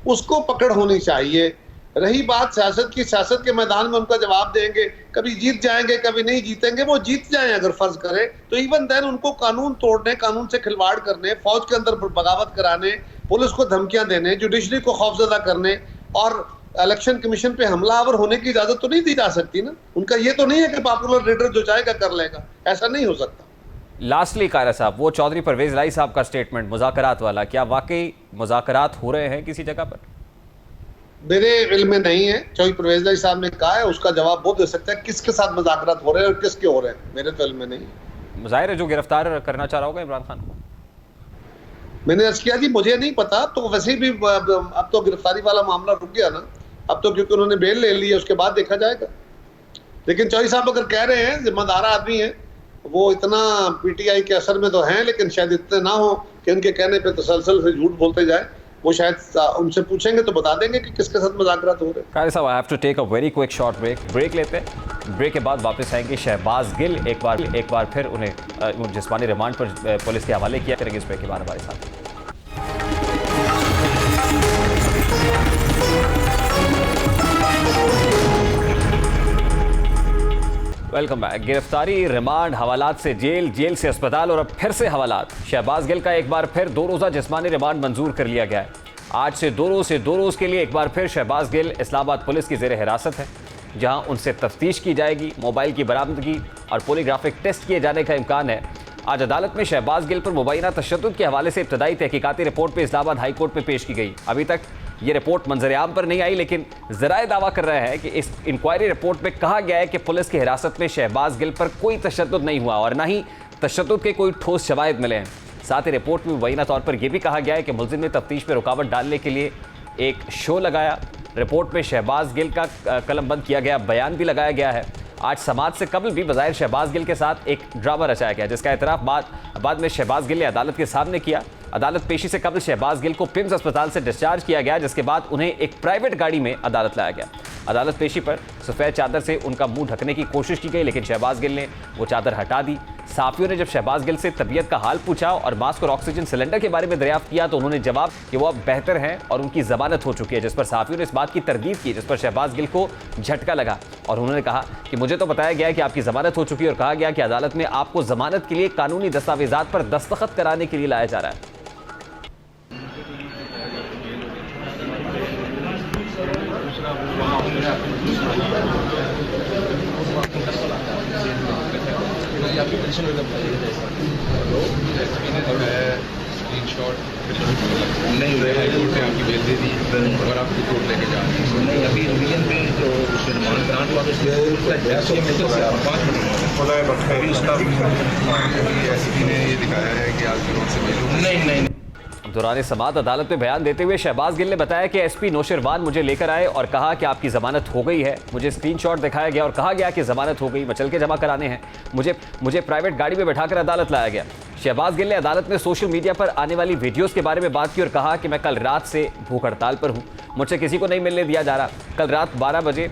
उसको पकड़ होनी चाहिए। रही बात सियासत की, सियासत के मैदान में उनका जवाब देंगे, कभी जीत जाएंगे कभी नहीं जीतेंगे, वो जीत जाएं अगर फर्ज करें तो इवन देन उनको कानून तोड़ने, कानून से खिलवाड़ करने, फौज के अंदर बगावत कराने, पुलिस को धमकियां देने, जुडिशरी को खौफजदा करने और इलेक्शन कमीशन पे हमलावर होने की इजाजत तो नहीं दी जा सकती ना। उनका ये तो नहीं है कि पॉपुलर लीडर जो चाहेगा कर लेगा, ऐसा नहीं हो सकता। लास्टली कायरा साहब, वो चौधरी परवेज लाई साहब का स्टेटमेंट मुज़ाकरात वाला, क्या वाकई मुज़ाकरात हो रहे हैं किसी जगह पर? मेरे इल्म में नहीं है। चौधरी परवेज लाई साहब ने कहा है, उसका जवाब वो दे सकता है किसके साथ मुज़ाकरात हो रहे हैं और किसके हो रहे हैं, मेरे तो इल्म में नहीं है। जाहिर है जो गिरफ्तार करना चाह रहा होगा इमरान खान को। मैंने अर्ज किया जी मुझे नहीं पता, तो वैसे भी अब तो गिरफ्तारी वाला मामला रुक गया ना, अब तो क्योंकि उन्होंने बेल ले ली है, उसके बाद देखा जाएगा। लेकिन चौधरी साहब अगर कह रहे हैं, जिम्मेदार आदमी है, वो इतना पीटीआई के असर में तो हैं, लेकिन शायद इतने ना हो कि उनके कहने पे तसलसल से झूठ बोलते जाए। वो शायद उनसे पूछेंगे तो बता देंगे कि किसके साथ मुज़ाकरात हो रहे हैं। कायरा साहब, I have to take a very quick short break लेते हैं। ब्रेक के बाद वापस आएंगे। शहबाज गिल एक बार फिर उन्हें जिस्मानी रिमांड पर पुलिस के हवाले किया करेंगे। इस ब्रेक के बाद हमारे साथ वेलकम बैक। गिरफ्तारी, रिमांड, हवालात से जेल, जेल से अस्पताल और अब फिर से हवालात। शहबाज गिल का एक बार फिर 2 रोज़ा जिस्मानी रिमांड मंजूर कर लिया गया है। आज से 2 रोज़ के लिए एक बार फिर शहबाज गिल इस्लामाबाद पुलिस की ज़ेर हिरासत है, जहां उनसे तफ्तीश की जाएगी, मोबाइल की बरामदगी और पॉलीग्राफिक टेस्ट किए जाने का इम्कान है। आज अदालत में शहबाज गिल पर मुबैना तशद्दुद के हवाले से इब्तदाई तहकीकाती रिपोर्ट पे इस्लामाबाद हाई कोर्ट में पेश की गई। अभी तक ये रिपोर्ट मंजर आम पर नहीं आई, लेकिन ज़राए दावा कर रहे हैं कि इस इंक्वायरी रिपोर्ट में कहा गया है कि पुलिस की हिरासत में शहबाज गिल पर कोई तशद्दुद नहीं हुआ और ना ही तशद्दुद के कोई ठोस शवाहिद मिले हैं। साथ ही रिपोर्ट में मुबैना तौर पर यह भी कहा गया है कि मुलजिम ने तफ्तीश में रुकावट डालने के लिए एक शो लगाया। रिपोर्ट में शहबाज गिल का कलमबंद किया गया बयान भी लगाया गया है। आज समाज से कबल भी बज़ाहिर शहबाज गिल के साथ एक ड्रामा रचाया गया, जिसका एतराफ़ बाद में शहबाज गिल ने अदालत के सामने किया। अदालत पेशी से कबल शहबाज गिल को पिम्स अस्पताल से डिस्चार्ज किया गया, जिसके बाद उन्हें एक प्राइवेट गाड़ी में अदालत लाया गया। अदालत पेशी पर सफ़ेद चादर से उनका मुंह ढकने की कोशिश की गई, लेकिन शहबाज गिल ने वो चादर हटा दी। साफियों ने जब शहबाज गिल से तबीयत का हाल पूछा और मास्क और ऑक्सीजन सिलेंडर के बारे में दरियाफ्त किया, तो उन्होंने जवाब कि वो अब बेहतर हैं और उनकी जमानत हो चुकी है, जिस पर साफियों ने इस बात की तरदीद की, जिस पर शहबाज गिल को झटका लगा और उन्होंने कहा कि मुझे तो बताया गया कि आपकी जमानत हो चुकी है और कहा गया कि अदालत में आपको जमानत के लिए कानूनी दस्तावेजात पर दस्तखत कराने के लिए लाया जा रहा है। नहीं कोर्ट ने आपकी बेल दे दी और आपको कोर्ट लेके जा रहे हैं। नहीं अभी रिवीजन पे तो उसमें रिमांड ग्रांट हुआ तो एसपी ने ये दिखाया है कि आपके रोड से मिलूँ। नहीं दौरान समाअत अदालत में बयान देते हुए शहबाज गिल ने बताया कि एसपी नौशरवान मुझे लेकर आए और कहा कि आपकी जमानत हो गई है। मुझे स्क्रीनशॉट दिखाया गया और कहा गया कि जमानत हो गई, मचल के जमा कराने हैं। मुझे प्राइवेट गाड़ी में बैठाकर अदालत लाया गया। शहबाज गिल ने अदालत में सोशल मीडिया पर आने वाली वीडियोस के बारे में बात की और कहा कि मैं कल रात से भूख हड़ताल पर हूं, मुझसे किसी को नहीं मिलने दिया जा रहा। कल रात 12 बजे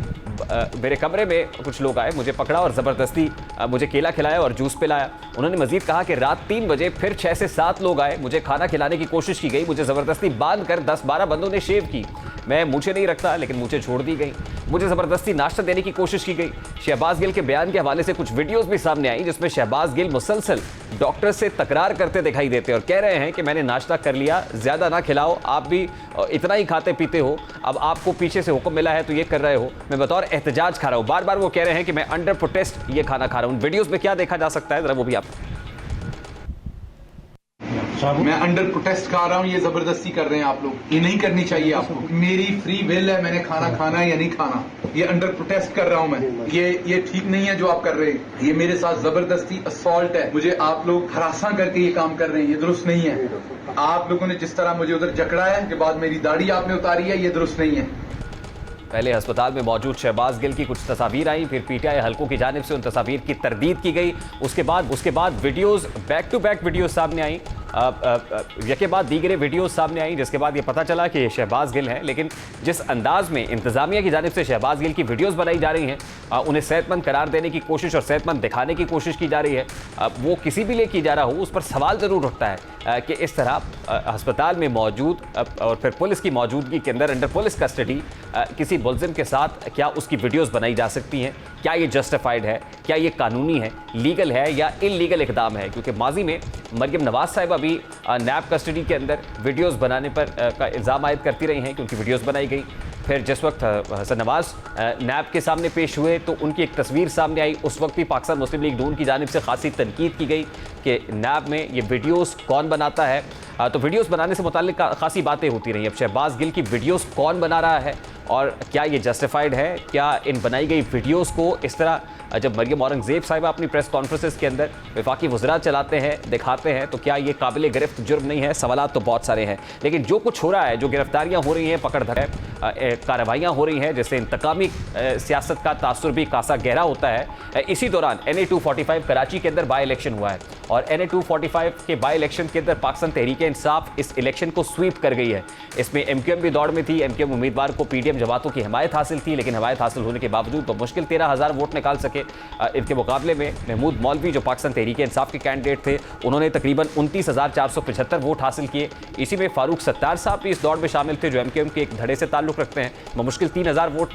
मेरे कमरे में कुछ लोग आए, मुझे पकड़ा और ज़बरदस्ती मुझे केला खिलाया और जूस पिलाया। उन्होंने मजीद कहा कि रात 3 बजे फिर 6 से 7 लोग आए, मुझे खाना खिलाने की कोशिश की गई, मुझे ज़बरदस्ती बांध कर 10-12 बंदों ने शेव की। मैं मूछें नहीं रखता, लेकिन मूछें छोड़ दी गई। मुझे ज़बरदस्ती नाश्ता देने की कोशिश की गई। शहबाज गिल के बयान के हवाले से कुछ वीडियोस भी सामने आई, जिसमें शहबाज गिल मुसलसल डॉक्टर से तकरार करते दिखाई देते और कह रहे हैं कि मैंने नाश्ता कर लिया, ज़्यादा ना खिलाओ, आप भी इतना ही खाते पीते हो, अब आपको पीछे से हुक्म मिला है तो ये कर रहे हो, मैं बतौर एहतजाज खा रहा हूँ। बार बार वो कह रहे हैं कि मैं अंडर प्रोटेस्ट ये खाना खा रहा हूँ। वीडियोस में क्या देखा जा सकता है, जरा वो भी आप। मैं अंडर प्रोटेस्ट खा रहा हूँ, ये जबरदस्ती कर रहे हैं आप लोग, ये नहीं करनी चाहिए आपको। मेरी फ्री विल है, मैंने खाना खाना है या नहीं खाना, ये अंडर प्रोटेस्ट कर रहा हूँ मैं। ये ठीक नहीं है जो आप कर रहे हैं, ये मेरे साथ जबरदस्ती असॉल्ट है, मुझे आप लोग हरासा करके ये काम कर रहे हैं, ये दुरुस्त नहीं है। आप लोगों ने जिस तरह मुझे उधर जकड़ा है, के बाद मेरी दाढ़ी आपने उतारी है, ये दुरुस्त नहीं है। पहले अस्पताल में मौजूद शहबाज गिल की कुछ तस्वीर आई, फिर पीटीआई हलकों की जानिब से उन तस्वीर की तरदीद की गई। उसके बाद videos back to back videos सामने आई यके बाद दीगरे वीडियोस सामने आई जिसके बाद ये पता चला कि ये शहबाज गिल है, लेकिन जिस अंदाज में इंतजामिया की जानिब से शहबाज गिल की वीडियोस बनाई जा रही हैं, उन्हें सेहतमंद करार देने की कोशिश और सेहतमंद दिखाने की कोशिश की जा रही है, वो किसी भी लिए की जा रहा हो उस पर सवाल ज़रूर उठता है कि इस तरह अस्पताल में मौजूद और फिर पुलिस की मौजूदगी के अंदर अंडर पुलिस कस्टडी किसी मुलजिम के साथ क्या उसकी वीडियोस बनाई जा सकती हैं? क्या ये जस्टिफाइड है? क्या ये कानूनी है, लीगल है या इलीगल इकदाम है? क्योंकि माजी में मरियम नवाज साहिबा भी नैब कस्टडी के अंदर वीडियोस बनाने पर का इल्ज़ाम आयद करती रही हैं कि उनकी वीडियोस बनाई गई। फिर जिस वक्त हसन नवाज नैब के सामने पेश हुए तो उनकी एक तस्वीर सामने आई, उस वक्त भी पाकिस्तान मुस्लिम लीग नून की जानिब से खासी तनकीद की गई कि नैब में ये वीडियोस कौन बनाता है। तो वीडियोस बनाने से मुताल्लिक खासी बातें होती रही। अब शहबाज गिल की वीडियोस कौन बना रहा है और क्या ये जस्टिफाइड है? क्या इन बनाई गई वीडियोस को इस तरह जब मरियम औरंगज़ेब साहिबा अपनी प्रेस कॉन्फ्रेंसेस के अंदर वफाकी वज़रा चलाते हैं, दिखाते हैं, तो क्या ये काबिल गिरफ्त जुर्म नहीं है? सवालात तो बहुत सारे हैं, लेकिन जो कुछ हो रहा है, जो गिरफ्तारियाँ हो रही हैं, पकड़ धर कार्रवाइयाँ हो रही हैं, जिससे इंतकामी सियासत का तासुर भी कासा गहरा होता है। इसी दौरान NA-245 कराची के अंदर बाई इलेक्शन हुआ है और NA-245 के बाई इलेक्शन के अंदर पाकिस्तान तहरीक इंसाफ इस इलेक्शन को स्वीप कर गई है। इसमें MQM भी दौड़ में थी। MQM उम्मीदवार को PDM जमातों की हिमायत हासिल थी, लेकिन हिमायत हासिल होने के बावजूद तो मुश्किल 13,000 वोट निकाल सके। इनके मुकाबले में महमूद मौलवी जो पाकिस्तान तहरीक इंसाफ के कैंडिडेट थे, उन्होंने तकरीबन 29,475 वोट हासिल किए। इसी में फारूक सत्तार साहब भी इस दौड़ में शामिल थे जो MQM के एक धड़े से ताल्लुक़ रखते हैं। मुश्किल 3,000 वोट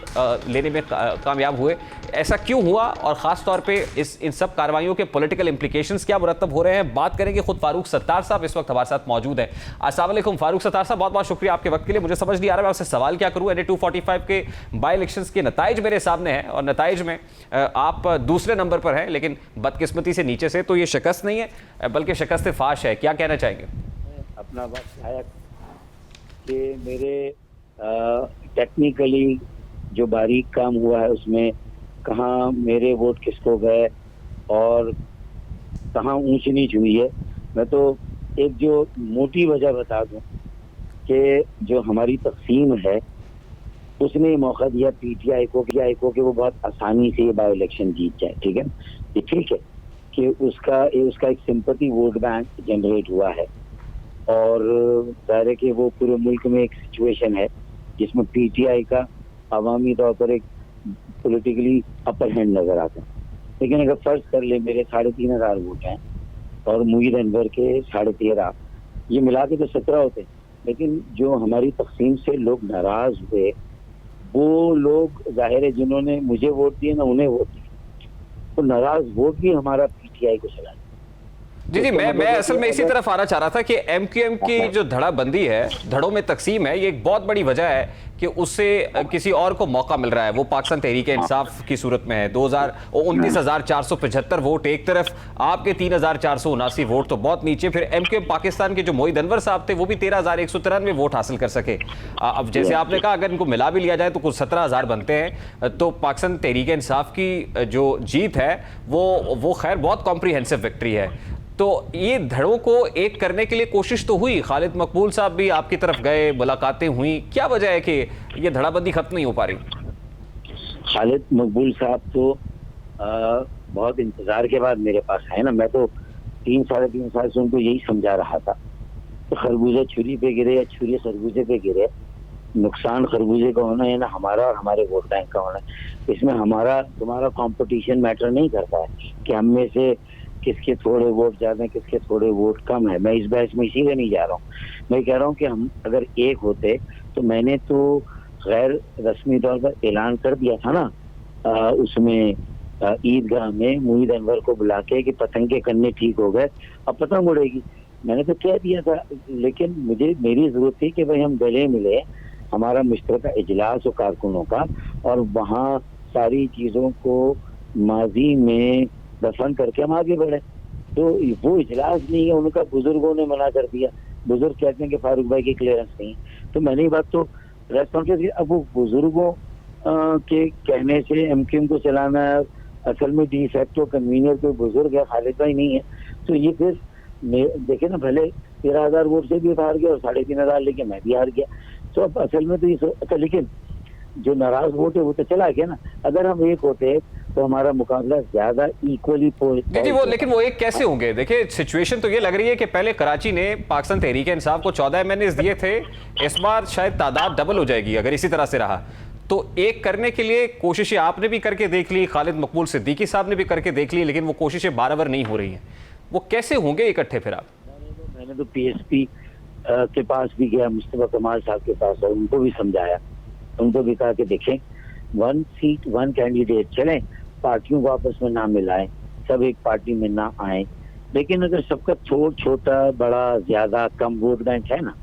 लेने में कामयाब हुए। ऐसा क्यों हुआ और ख़ास तौर पे इन सब कार्रवाइयों के पॉलिटिकल इंप्लीकेशंस क्या मुरतब हो रहे हैं, बात करेंगे। खुद फारूक सत्तार साहब इस वक्त हमारे साथ मौजूद हैं। अस्सलाम वालेकुम फारूक सत्तार साहब, बहुत बहुत शुक्रिया आपके वक्त के लिए। मुझे समझ नहीं आ रहा मैं आपसे सवाल क्या करूं। NA-245 के बाई इलेक्शंस के नताइज मेरे सामने हैं और नताइज में आप दूसरे नंबर पर हैं, लेकिन बदकिस्मती से नीचे से। तो ये शिकस्त नहीं है बल्कि शिकस्त फाश है, क्या कहना चाहेंगे? अपना वक्त आया कि मेरे टेक्निकली जो बारीक काम हुआ है उसमें कहाँ मेरे वोट किसको गए और कहाँ ऊंच नीच हुई है। मैं तो एक जो मोटी वजह बता दूं कि जो हमारी तकसीम है उसने मौका दिया PTI को कि वो बहुत आसानी से ये बाई इलेक्शन जीत जाए। ठीक है, ये ठीक है कि उसका एक सिंपैथी वोट बैंक जनरेट हुआ है और जाहिर है कि वो पूरे मुल्क में एक सिचुएशन है जिसमें PTI का अवामी तौर पर एक पॉलिटिकली अपर हैंड नजर आता है। लेकिन अगर फर्ज कर ले मेरे 3,500 वोट हैं और मुईद अनवर के 13.5, ये मिला के तो 17 होते, लेकिन जो हमारी तकसीम से लोग नाराज हुए वो लोग जाहिर है जिन्होंने मुझे वोट दिए ना उन्हें वोट दिए, तो नाराज वोट भी हमारा PTI को चला। जी मैं असल में इसी तरफ आना चाह रहा था कि MQM की जो धड़ाबंदी है, धड़ों में तकसीम है, ये एक बहुत बड़ी वजह है कि उससे किसी और को मौका मिल रहा है। वो पाकिस्तान तहरीक इंसाफ की सूरत में है। 29,475 वोट एक तरफ, आपके 3,479 वोट तो बहुत नीचे। फिर MQM पाकिस्तान के जो मोईद अनवर साहब थे वो भी 13,193 वोट हासिल कर सके। अब जैसे आपने कहा अगर इनको मिला भी लिया जाए तो कुल 17,000 बनते हैं। तो पाकिस्तान तहरीक इंसाफ की जो जीत है वो खैर बहुत कॉम्प्रीहेंसिव विक्ट्री है। तो ये धड़ों को एक करने के लिए कोशिश तो हुई, खालिद मकबूल साहब भी आपकी तरफ गए, मुलाकातें हुई, क्या वजह है कि ये धड़ाबंदी खत्म नहीं हो पा रही? खालिद मकबूल साहब तो बहुत इंतजार के बाद मेरे पास आए ना। मैं तो 3-3.5 साल से उनको यही समझा रहा था तो खरबूजा छुरी पे गिरे या छुरी खरबूजे पे गिरे, नुकसान खरबूजे का होना है ना हमारा और हमारे वोट बैंक का होना है। इसमें हमारा तुम्हारा कंपटीशन मैटर नहीं करता है कि हम में से किसके थोड़े वोट ज्यादा हैं, किसके थोड़े वोट कम है। मैं इस बहस में इसीलिए नहीं जा रहा हूँ। मैं कह रहा हूँ कि हम अगर एक होते तो मैंने तो गैर रस्मी तौर पर ऐलान कर दिया था ना उसमें ईदगाह में मुईद अनवर को बुला के कि पतंग के कन्ने ठीक हो गए, अब पतंग उड़ेगी। मैंने तो कह दिया था, लेकिन मेरी जरूरत थी कि भाई हम गले मिले, हमारा मुश्तरका इजलास हो कारकुनों का, और वहाँ सारी चीजों को माजी में दफन करके हम आगे बढ़े। तो वो इजलास नहीं है, उनका बुजुर्गों ने मना कर दिया। बुजुर्ग कहते हैं कि फारूक भाई की क्लियरेंस नहीं है। तो मैंने ये बात तो प्रेस कॉन्फ्रेंस, अब वो बुजुर्गों के कहने से MQM को चलाना है, असल में डी फैक्टो कन्वीनर कोई बुजुर्ग है, खालिद भाई नहीं है। तो ये फिर देखे ना, भले 13,000 वोट से भी हार गया और 3,500 लेके मैं भी हार गया। तो अब असल में तो ये अच्छा, लेकिन जो नाराज वोट है वो तो चला गया ना। अगर हम एक होते तो हमारा मुकाबला ज्यादा इक्वली जी वो, लेकिन वो एक कैसे होंगे? देखिए सिचुएशन तो ये लग रही है कि पहले कराची ने पाकिस्तान तहरीक इंसाफ को 14 MNAs दिए थे, इस बार शायद तादाद डबल हो जाएगी अगर इसी तरह से रहा तो। एक करने के लिए कोशिशें आपने भी करके देख ली, खालिद मकबूल सिद्दीकी साहब ने भी करके देख ली, लेकिन वो कोशिशें बार नहीं हो रही हैं। वो कैसे होंगे इकट्ठे फिर आप? मैंने तो PSP के पास भी गया, मुस्तफा कमाल साहब के पास, और उनको भी समझाया, उनको भी कहा कि देखें 1 सीट 1 कैंडिडेट चलें, पार्टियों को आपस में ना मिलाएं, सब एक पार्टी में ना आए। लेकिन अगर सबका छोटा बड़ा ज्यादा कम वोट बैंक है ना,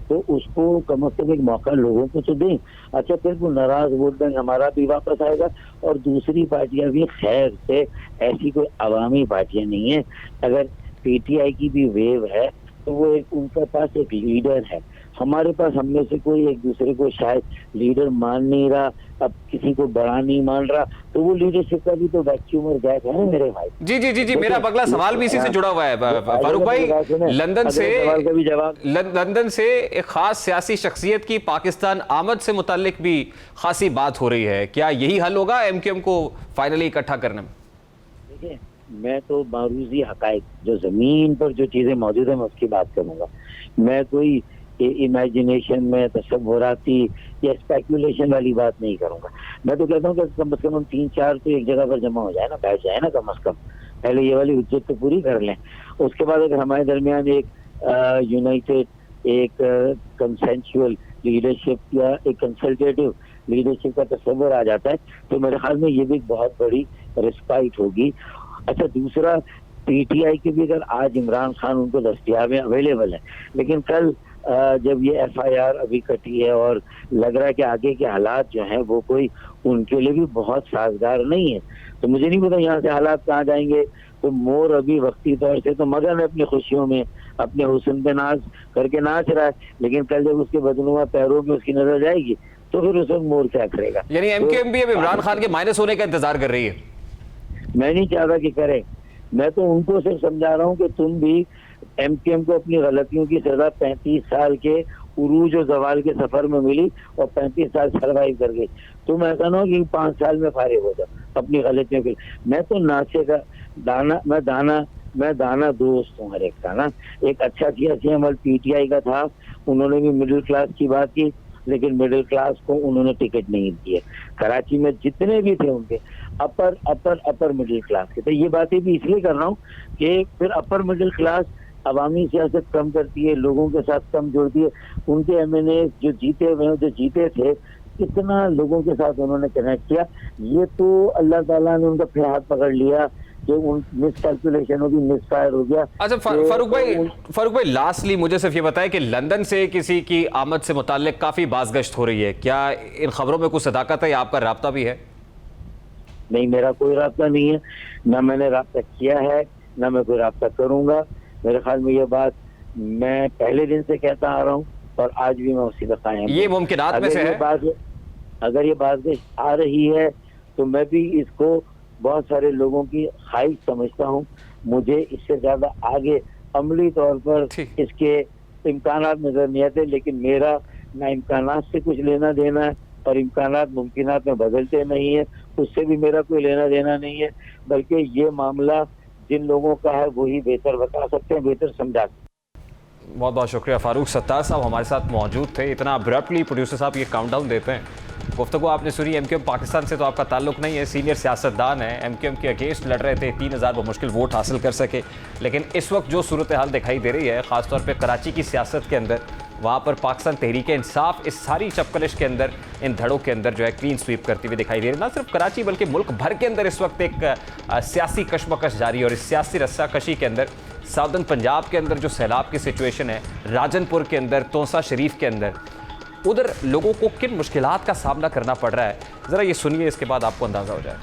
तो उसको कम से कम एक मौका लोगों को तो दें। अच्छा फिर वो नाराज वोट बैंक हमारा भी वापस आएगा और दूसरी पार्टियां भी, खैर से ऐसी कोई अवामी पार्टियां नहीं है। अगर PTI की भी वेव है तो वो एक उनके पास एक लीडर है, हमारे पास हम में से कोई एक दूसरे को शायद लीडर मान नहीं रहा, अब किसी को बड़ा नहीं मान रहा, तो वो लीडरशिप का भी तो वैक्यूम और गैप है ना मेरे भाई। जी मेरा अगला सवाल भी इसी से जुड़ा हुआ है फारूक भाई। लंदन से एक खास सियासी शख्सियत की पाकिस्तान आमद से मुतालिक भी खासी बात हो रही है, क्या यही हल होगा MQM को फाइनली इकट्ठा करने में? देखिए मैं तो मारूजी हकाइक जो जमीन पर जो चीजें मौजूद है मैं उसकी बात करूंगा। मैं कोई इमेजिनेशन में तसव्वुराती या स्पेकुलेशन वाली बात नहीं करूंगा। मैं तो कहता हूँ कि कम से कम 3-4 तो एक जगह पर जमा हो जाए ना, बैठ जाए ना, कम से कम पहले ये वाली उज्जत तो पूरी कर लें। उसके बाद अगर हमारे दरमियान एक यूनाइटेड, एक कंसेंशुअल लीडरशिप या एक कंसल्टेटिव लीडरशिप का तस्वर आ जाता है तो मेरे ख्याल में ये भी बहुत बड़ी रिस्पाइट होगी। अच्छा दूसरा, PTI के भी अगर आज इमरान खान उनको दस्तियाब है, अवेलेबल है, लेकिन कल जब ये FIR अभी कटी है और लग रहा है कि आगे के हालात जो हैं वो कोई उनके लिए भी बहुत साजगार नहीं है, तो मुझे नहीं पता यहाँ से हालात कहाँ जाएंगे। तो मोर अभी वक्ती तौर से तो मगन है अपनी खुशियों में, अपने हुस्न पे नाज करके नाच रहा है, लेकिन कल जब उसके बदनुमा पैरों में उसकी नजर जाएगी तो फिर उस वक्त मोर क्या करेगा। यानी MQM भी अब इमरान खान के माइनस होने का इंतजार कर रही है? मैं नहीं चाहता कि करे, मैं तो उनको सिर्फ समझा रहा हूँ कि तुम भी MQM को अपनी गलतियों की सजा 35 साल के उरूज और जवाल के सफर में मिली और 35 साल सर्वाइव कर गई। तुम ऐसा ना हो कि 5 साल में फारिग हो जाओ अपनी गलतियों के। मैं तो नाचे का दाना, मैं दाना दोस्त हूँ हर एक का ना। एक अच्छा सियासी अमल PTI का था, उन्होंने भी मिडिल क्लास की बात की, लेकिन मिडिल क्लास को उन्होंने टिकट नहीं दिए। कराची में जितने भी थे उनके अपर मिडिल क्लास के, तो ये बातें भी इसलिए कर रहा हूँ कि फिर अपर मिडिल क्लास अवामी सियासत कम करती है, लोगों के साथ कम जुड़ती है। उनके MNA जो जीते हुए हैं, जो जीते थे, कितना लोगों के साथ उन्होंने कनेक्ट किया। ये तो अल्लाह ताला ने उनका फिर हाथ पकड़ लिया कि उन मिसकैलकुलेशन होगी, मिसफायर हो गया। अच्छा फारूक भाई लास्टली मुझे सिर्फ ये बताएं कि लंदन से किसी की आमद से मुताल्लिक काफी बाज़गश्त हो रही है, क्या इन खबरों में कुछ सदाकत है या आपका राब्ता भी है? नहीं, मेरा कोई राब्ता नहीं है, ना मैंने राब्ता किया है, ना मैं कोई राब्ता करूंगा। मेरे ख्याल में ये बात मैं पहले दिन से कहता आ रहा हूँ और आज भी मैं उसी का कायम। ये मुमकिनात में से है। अगर ये बात आ रही है तो मैं भी इसको बहुत सारे लोगों की ख्वाहिश समझता हूँ। मुझे इससे ज्यादा आगे अमली तौर पर इसके इम्कानात नजर नहीं आते, लेकिन मेरा ना इम्कानात से कुछ लेना देना है और इम्कानात मुमकिनात में बदलते नहीं है, उससे भी मेरा कोई लेना देना नहीं है। बल्कि ये मामला जिन लोगों का है वही बेहतर बता सकते हैं, बेहतर समझा सकते हैं। बहुत बहुत शुक्रिया फारूक सत्तार साहब हमारे साथ मौजूद थे। इतना अब्रप्टली प्रोड्यूसर साहब ये काउंटडाउन देते हैं। गुफ्तगू आपने सुनी, MQM पाकिस्तान से तो आपका ताल्लुक नहीं है, सीनियर सियासतदान है, MQM के अगेंस्ट लड़ रहे थे, 3000 बमुश्किल वोट हासिल कर सके। लेकिन इस वक्त जो सूरत हाल दिखाई दे रही है ख़ासतौर पर कराची की सियासत के अंदर, वहाँ पर पाकिस्तान तहरीक इंसाफ इस सारी चपकलिश के अंदर, इन धड़ों के अंदर जो है क्लीन स्वीप करती हुई दिखाई दे रही है। ना सिर्फ कराची बल्कि मुल्क भर के अंदर इस वक्त एक सियासी कशमकश जारी है। और इस सियासी रस्साकशी के अंदर साउदर्न पंजाब के अंदर जो सैलाब की सिचुएशन है, राजनपुर के अंदर, तोसा शरीफ के अंदर, उधर लोगों को किन मुश्किलात का सामना करना पड़ रहा है, ज़रा ये सुनिए, इसके बाद आपको अंदाज़ा हो जाए।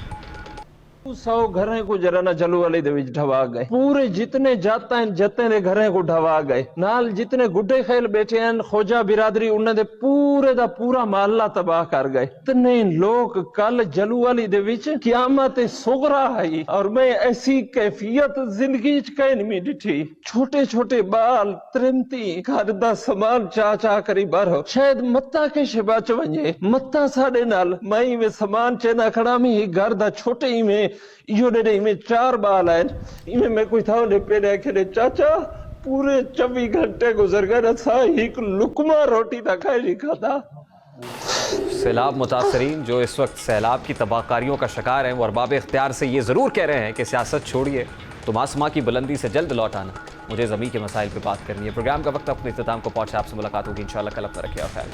100 घरें को जरा ना जलू वाले दे विच ढवा गए, पूरे जितने जाता हैं जते ने घरें को ढवा गए, नाल जितने गुड्डे खेल बैठे हैं खोजा बिरादरी उन्हें दे पूरे दा पूरा महल्ला तबाह कर गए। इतने लोग कल जलू वाली दे विच क़यामत सुगरा आई और मैं ऐसी कैफियत जिंदगी च कहीं नहीं डिठी। छोटे छोटे बाल त्रिमती घर दा सामान चा चा करी बारो शायद मत्ता के शिबा च वंजे मत्ता साडे नाल मई में सामान चेना खड़ा में ही घर दा छोटे ही में यो डे में 4 बाल है इमे मैं कोई था ने पेड़े खेले चाचा पूरे 24 घंटे गुजर गए सा एक लुकमा रोटी ना खाए नहीं खाता। सैलाब मुतासरीन जो इस वक्त सैलाब की तबाहकारियों का शिकार हैं वो अरबाब इख्तियार से ये ज़रूर कह रहे हैं कि सियासत छोड़िए, तुम आसमां की बुलंदी से जल्द लौट आना, मुझे ज़मीन के मसाइल पे बात करनी है। प्रोग्राम का वक्त अपने इख्तिताम को पहुंचा, आपसे मुलाकात होगी इंशाअल्लाह कल। अपना रखिए और ख्याल।